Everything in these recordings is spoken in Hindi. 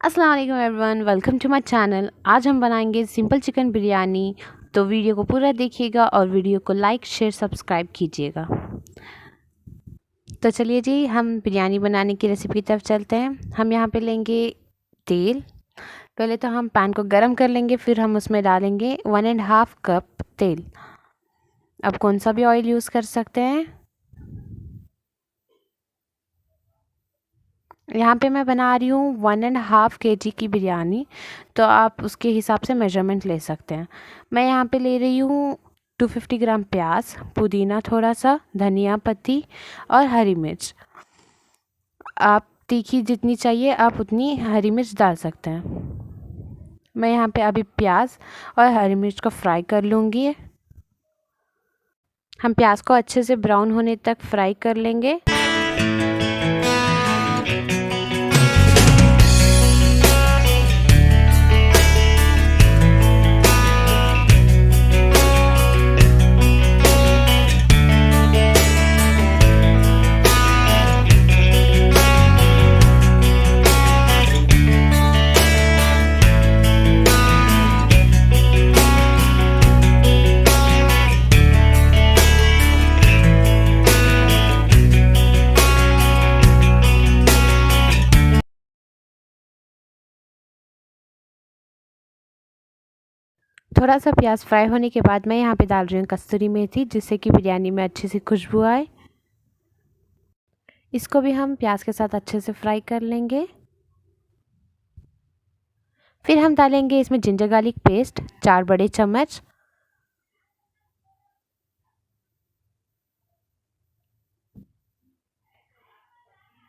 अस्सलाम वालेकुम everyone, welcome to my channel. आज हम बनाएंगे सिंपल चिकन बिरयानी। तो वीडियो को पूरा देखिएगा और वीडियो को लाइक शेयर सब्सक्राइब कीजिएगा। तो चलिए जी, हम बिरयानी बनाने की रेसिपी की तरफ चलते हैं। हम यहाँ पे लेंगे तेल। पहले तो हम पैन को गरम कर लेंगे, फिर हम उसमें डालेंगे 1.5 कप तेल। अब कौन सा भी ऑयल यूज़ कर सकते हैं। यहाँ पे मैं बना रही हूँ 1.5 kg की बिरयानी, तो आप उसके हिसाब से मेजरमेंट ले सकते हैं। मैं यहाँ पे ले रही हूँ 250 ग्राम प्याज, पुदीना थोड़ा सा, धनिया पत्ती और हरी मिर्च। आप तीखी जितनी चाहिए आप उतनी हरी मिर्च डाल सकते हैं। मैं यहाँ पे अभी प्याज और हरी मिर्च को फ्राई कर लूँगी। हम प्याज को अच्छे से ब्राउन होने तक फ्राई कर लेंगे। थोड़ा सा प्याज फ्राई होने के बाद मैं यहाँ पे डाल रही हूँ कस्तूरी मेथी, जिससे कि बिरयानी में अच्छी सी खुशबू आए। इसको भी हम प्याज के साथ अच्छे से फ्राई कर लेंगे। फिर हम डालेंगे इसमें जिंजर गार्लिक पेस्ट 4 बड़े चम्मच।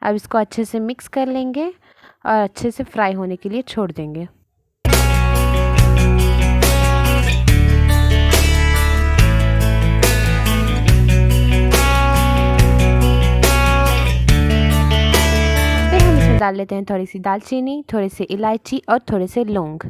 अब इसको अच्छे से मिक्स कर लेंगे और अच्छे से फ्राई होने के लिए छोड़ देंगे। डाल लेते हैं थोड़ी सी दालचीनी, थोड़ी सी इलायची और थोड़े से लौंग।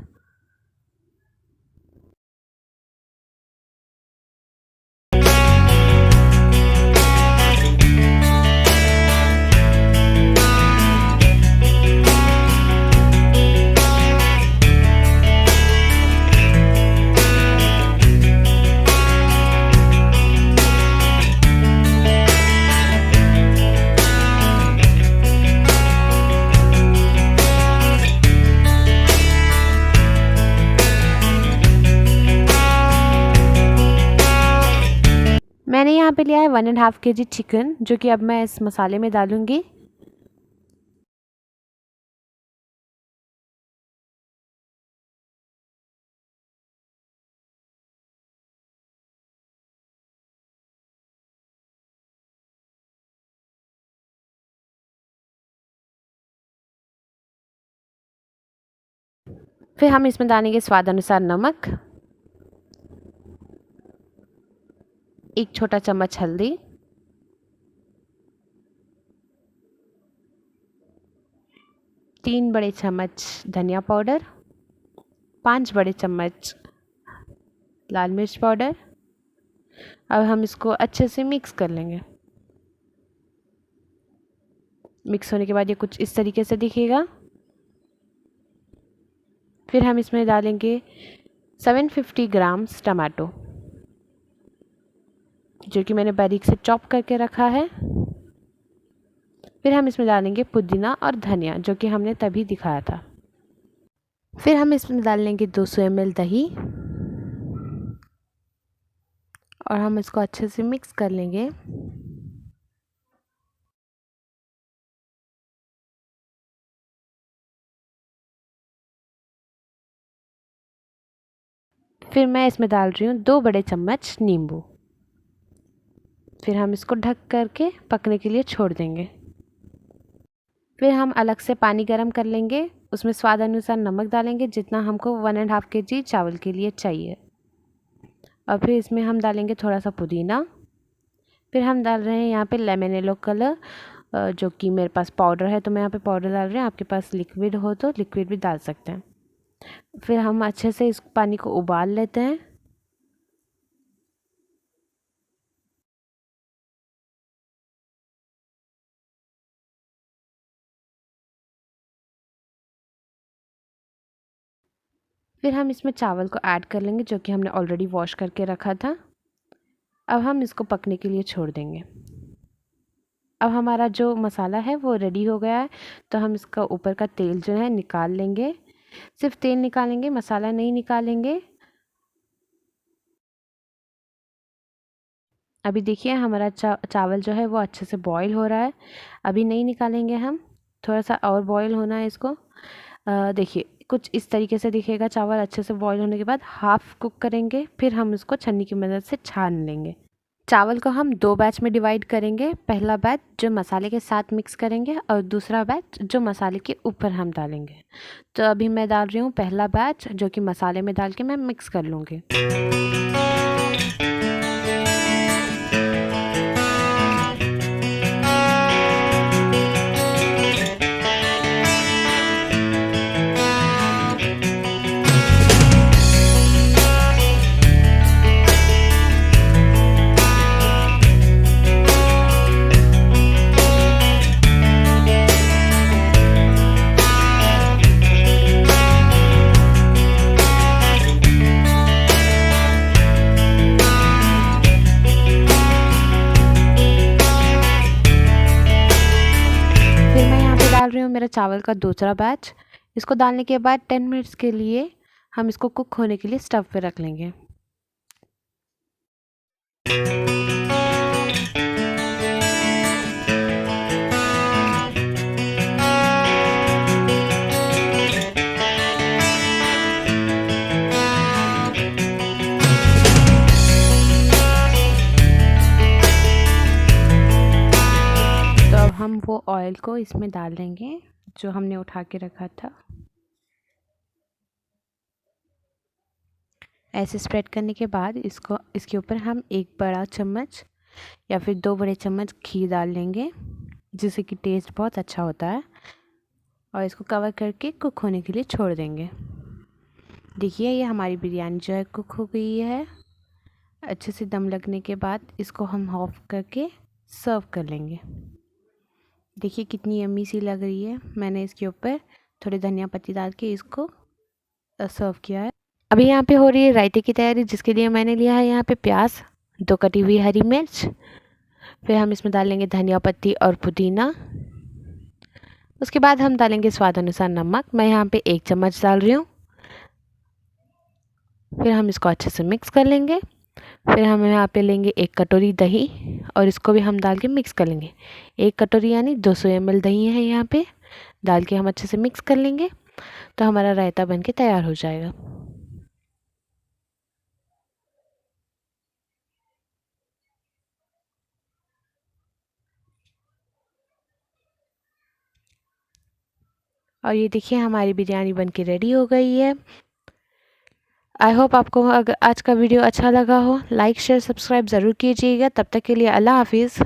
मैंने यहाँ पे लिया है 1.5 kg चिकन, जो कि अब मैं इस मसाले में डालूंगी। फिर हम इसमें डालेंगे स्वाद अनुसार नमक, 1 छोटा चम्मच हल्दी, 3 बड़े चम्मच धनिया पाउडर, 5 बड़े चम्मच लाल मिर्च पाउडर। अब हम इसको अच्छे से मिक्स कर लेंगे। मिक्स होने के बाद ये कुछ इस तरीके से दिखेगा। फिर हम इसमें डालेंगे 750 ग्राम्स टमाटो, जो कि मैंने बारीक से चॉप करके रखा है। फिर हम इसमें डालेंगे पुदीना और धनिया, जो कि हमने तभी दिखाया था। फिर हम इसमें डाल लेंगे 200 ml दही और हम इसको अच्छे से मिक्स कर लेंगे। फिर मैं इसमें डाल रही हूँ 2 बड़े चम्मच नींबू। फिर हम इसको ढक करके पकने के लिए छोड़ देंगे। फिर हम अलग से पानी गरम कर लेंगे, उसमें स्वाद अनुसार नमक डालेंगे, जितना हमको 1.5 kg चावल के लिए चाहिए। और फिर इसमें हम डालेंगे थोड़ा सा पुदीना। फिर हम डाल रहे हैं यहाँ पे लेमन येलो कलर, जो कि मेरे पास पाउडर है, तो मैं यहाँ पे पाउडर डाल रही हूँ। आपके पास लिक्विड हो तो लिक्विड भी डाल सकते हैं। फिर हम अच्छे से इस पानी को उबाल लेते हैं। फिर हम इसमें चावल को ऐड कर लेंगे जो कि हमने ऑलरेडी वॉश करके रखा था। अब हम इसको पकने के लिए छोड़ देंगे। अब हमारा जो मसाला है वो रेडी हो गया है, तो हम इसका ऊपर का तेल जो है निकाल लेंगे। सिर्फ तेल निकालेंगे, मसाला नहीं निकालेंगे। अभी देखिए हमारा चावल जो है वो अच्छे से बॉईल हो रहा है। अभी नहीं निकालेंगे हम, थोड़ा सा और बॉईल होना है इसको। देखिए कुछ इस तरीके से दिखेगा चावल। अच्छे से बॉईल होने के बाद हाफ़ कुक करेंगे, फिर हम इसको छन्नी की मदद से छान लेंगे। चावल को हम 2 बैच में डिवाइड करेंगे। पहला बैच जो मसाले के साथ मिक्स करेंगे और दूसरा बैच जो मसाले के ऊपर हम डालेंगे। तो अभी मैं डाल रही हूँ पहला बैच जो कि मसाले में डाल के मैं मिक्स कर लूँगी। डाल रही हूँ मेरा चावल का दूसरा बैच। इसको डालने के बाद 10 मिनट्स के लिए हम इसको कुक होने के लिए स्टव पे रख लेंगे। तो अब हम वो ऑयल को इसमें डाल देंगे जो हमने उठा के रखा था। ऐसे स्प्रेड करने के बाद इसके ऊपर हम 1 बड़ा चम्मच या फिर 2 बड़े चम्मच घी डाल लेंगे, जिससे कि टेस्ट बहुत अच्छा होता है। और इसको कवर करके कुक होने के लिए छोड़ देंगे। देखिए ये हमारी बिरयानी जो है कुक हो गई है। अच्छे से दम लगने के बाद इसको हम ऑफ करके सर्व कर लेंगे। देखिए कितनी यम्मी सी लग रही है। मैंने इसके ऊपर थोड़े धनिया पत्ती डाल के इसको सर्व किया है। अभी यहाँ पे हो रही है रायते की तैयारी, जिसके लिए मैंने लिया है यहाँ पे प्याज, 2 कटी हुई हरी मिर्च, फिर हम इसमें डालेंगे धनिया पत्ती और पुदीना। उसके बाद हम डालेंगे स्वाद अनुसार नमक। मैं यहाँ पे 1 चम्मच डाल रही हूँ। फिर हम इसको अच्छे से मिक्स कर लेंगे। फिर हम यहाँ पे लेंगे 1 कटोरी दही और इसको भी हम डाल के मिक्स कर लेंगे। 1 कटोरी यानी 200 ml दही है यहाँ पे। डाल के हम अच्छे से मिक्स कर लेंगे, तो हमारा रायता बन के तैयार हो जाएगा। और ये देखिए हमारी बिरयानी बन के रेडी हो गई है। आई होप आपको अगर आज का वीडियो अच्छा लगा हो। लाइक शेयर सब्सक्राइब ज़रूर कीजिएगा। तब तक के लिए अल्लाह हाफिज़।